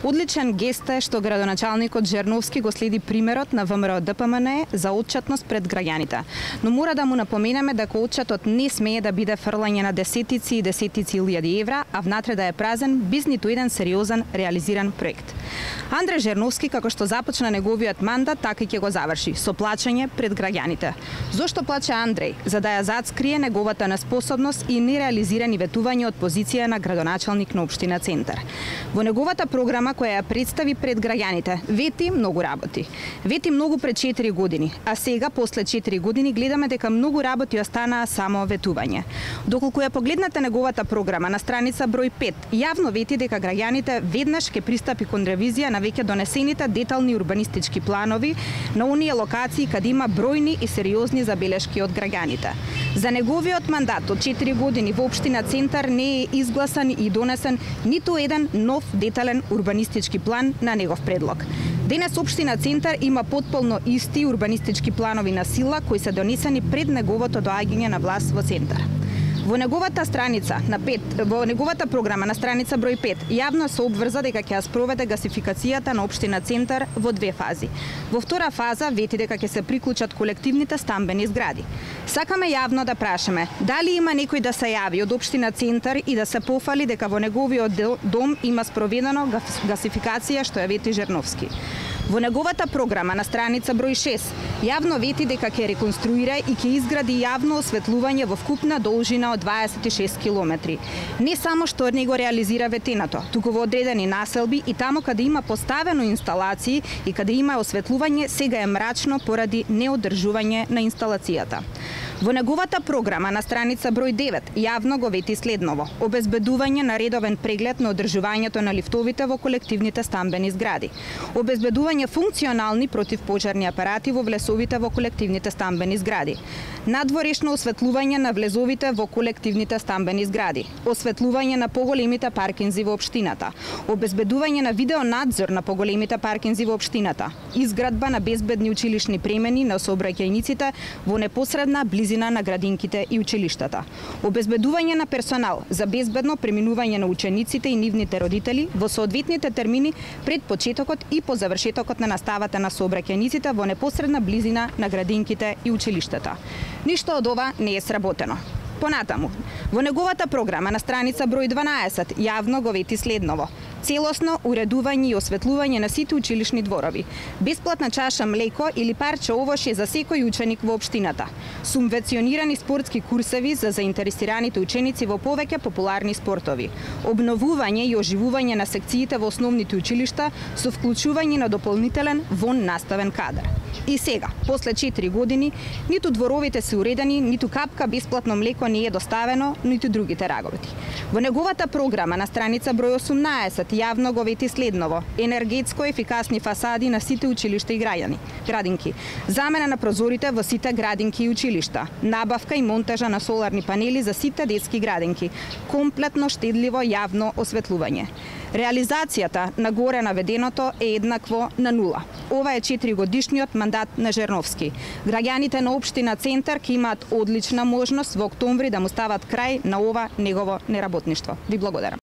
Одличен гест е што градоначалникот Жерновски го следи примерот на ВМРО ДПМН за отчетност пред граѓаните. Но мора да му напоменеме дека отчетот не смее да биде фрлање на десетици и десетици илјади евра, а внатре да е празен без ниту еден сериозен реализиран проект. Андреј Жерновски, како што започна неговиот мандат, така и ќе го заврши, со плачење пред граѓаните. Зошто плаче Андреј? За да ја зацкрие неговата неспособност и нереализирани ветувања од позиција на градоначалник на општина Центар. Во неговата програма која ја представи пред граѓаните, вети многу работи. Вети многу пред 4 години, а сега, после 4 години, гледаме дека многу работи останаа само ветување. Доколку ја погледнете неговата програма на страница број 5, јавно вети дека граѓаните веднаш ќе пристапи кон ревизија на веќе донесените детални урбанистички планови на оние локации каде има бројни и сериозни забелешки од граѓаните. За неговиот мандат од 4 години во општина Центар не е изгласан и донесен ниту еден нов детален урбанистички план на негов предлог. Денес општина Центар има потполно исти урбанистички планови на сила кои се донесени пред неговото доаѓање на власт во Центар. Во неговата програма на страница број 5 јавно се обврза дека ќе ја спроведе гасификацијата на општина Центар во 2 фази. Во втора фаза вети дека ќе се приклучат колективните стамбени згради. Сакаме јавно да прашаме дали има некој да се јави од општина Центар и да се пофали дека во неговиот дом има спроведено гасификација што ја вети Жерновски. Во неговата програма на страница број 6 јавно вети дека ќе реконструира и ќе изгради јавно осветлување во вкупна должина од 26 километри. Не само што не го реализира ветеното, туку во одредени населби и таму каде има поставено инсталации и каде има осветлување, сега е мрачно поради неодржување на инсталацијата. Во неговата програма на страница број 9 јавно го вети следново: обезбедување на редовен преглед на одржувањето на лифтовите во колективните стамбени згради, обезбедување функционални противпожарни апарати во влезовите во колективните стамбени згради, надворешно осветлување на влезовите во колективните стамбени згради, осветлување на поголемите паркинзи во општината, обезбедување на видеонадзор на поголемите паркинзи во општината, изградба на безбедни училишни премени на сообраќајниците во непосредна близина на градинките и училиштата, обезбедување на персонал за безбедно преминување на учениците и нивните родители во соодветните термини пред почетокот и по завршетокот на наставата на сообраќајниците во непосредна близина на градинките и училиштата. Ништо од ова не е сработено. Понатаму, во неговата програма на страница број 12 јавно го вети следново: целосно уредување и осветлување на сите училишни дворови, бесплатна чаша млеко или парче овошје за секој ученик во општината, субвенционирани спортски курсеви за заинтересираните ученици во повеќе популарни спортови, обновување и оживување на секциите во основните училишта со вклучување на дополнителен вон наставен кадар. И сега, после 4 години, ниту дворовите се уредени, ниту капка бесплатно млеко не е доставено, ниту другите работи. Во неговата програма на страница број 18 јавно го вети следново: енергетско ефикасни фасади на сите училишта и градинки, замена на прозорите во сите градинки и училишта, набавка и монтажа на соларни панели за сите детски градинки, комплетно штедливо јавно осветлување. Реализацијата на горе наведеното е еднакво на нула. Ова е 4-годишниот мандат на Жерновски. Граѓаните на општина Центар ќе имаат одлична можност во октомври да му стават крај на ова негово неработништво. Ви благодарам.